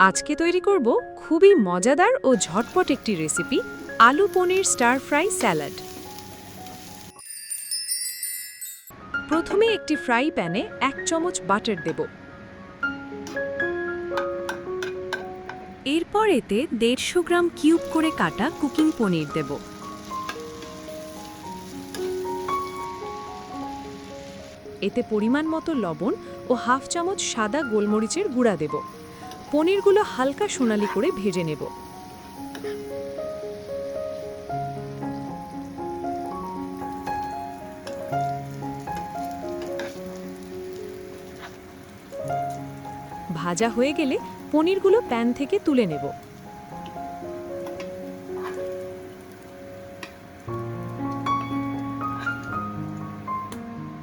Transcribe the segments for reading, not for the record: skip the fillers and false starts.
আজকে তৈরি করব খুবই মজাদার ও ঝটপট একটি রেসিপি, আলু পনির স্টার ফ্রাই স্যালাড। প্রথমে একটি ফ্রাই প্যানে 1 চামচ বাটার দেব। এরপর এতে 150 গ্রাম কিউব করে কাটা কুকিং পনির দেব। এতে পরিমাণ মতো লবণ ও হাফ চামচ সাদা গোলমরিচের গুঁড়া দেব। পনিরগুলো হালকা সোনালি করে ভেজে নেব। ভাজা হয়ে গেলে পনিরগুলো প্যান থেকে তুলে নেব।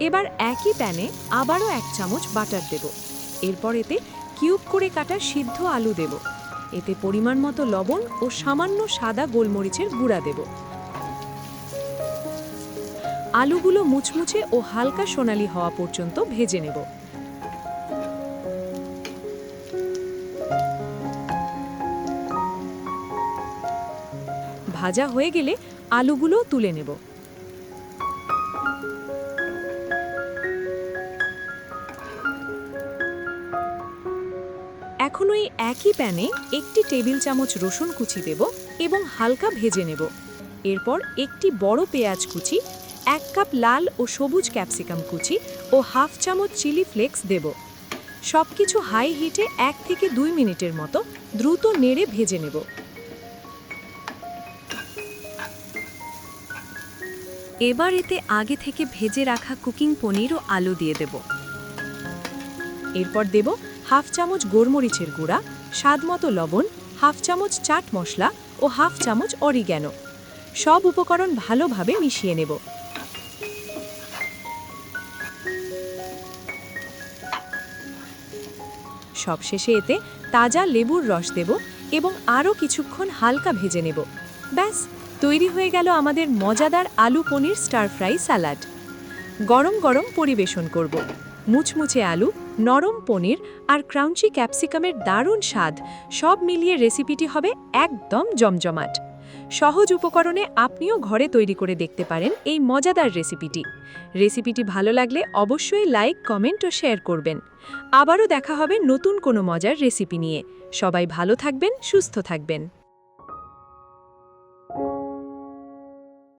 এবার একই প্যানে আবারও 1 চামচ বাটার দেব। এরপর এতে কিউব করে কাটা সিদ্ধ আলু দেব। এতে পরিমাণ মতো লবণ ও সামান্য সাদা গোলমরিচের গুঁড়া দেব। আলুগুলো মুচমুচে ও হালকা সোনালি হওয়া পর্যন্ত ভেজে নেব। ভাজা হয়ে গেলে আলুগুলো তুলে নেব। এখন ওই একই প্যানে 1 টেবিল চামচ রসুন কুচি দেব এবং হালকা ভেজে নেব। এরপর একটি বড় পেঁয়াজ কুচি, 1 কাপ লাল ও সবুজ ক্যাপসিকাম কুচি ও হাফ চামচ চিলি ফ্লেক্স দেব। সবকিছু হাই হিটে 1 থেকে 2 মিনিটের মতো দ্রুত নেড়ে ভেজে নেব। এবার এতে আগে থেকে ভেজে রাখা কুকিং পনির ও আলু দিয়ে দেব। এরপর দেব হাফ চামচ গোলমরিচের গুঁড়া, স্বাদমতো লবণ, হাফ চামচ চাট মশলা ও হাফ চামচ অরিগ্যানো। সব উপকরণ ভালোভাবে মিশিয়ে নেব। সবশেষে এতে তাজা লেবুর রস দেব এবং আরও কিছুক্ষণ হালকা ভেজে নেব। ব্যাস, তৈরি হয়ে গেল আমাদের মজাদার আলু পনির স্টার ফ্রাই স্যালাড। গরম গরম পরিবেশন করব। মুচমুচে আলু, নরম পনির আর ক্রাঞ্চি ক্যাপসিকামের দারুণ স্বাদ, সব মিলিয়ে রেসিপিটি হবে একদম জমজমাট। সহজ উপকরণে আপনিও ঘরে তৈরি করে দেখতে পারেন এই মজাদার রেসিপিটি ভালো লাগলে অবশ্যই লাইক, কমেন্ট ও শেয়ার করবেন। আবারও দেখা হবে নতুন কোনো মজার রেসিপি নিয়ে। সবাই ভালো থাকবেন, সুস্থ থাকবেন।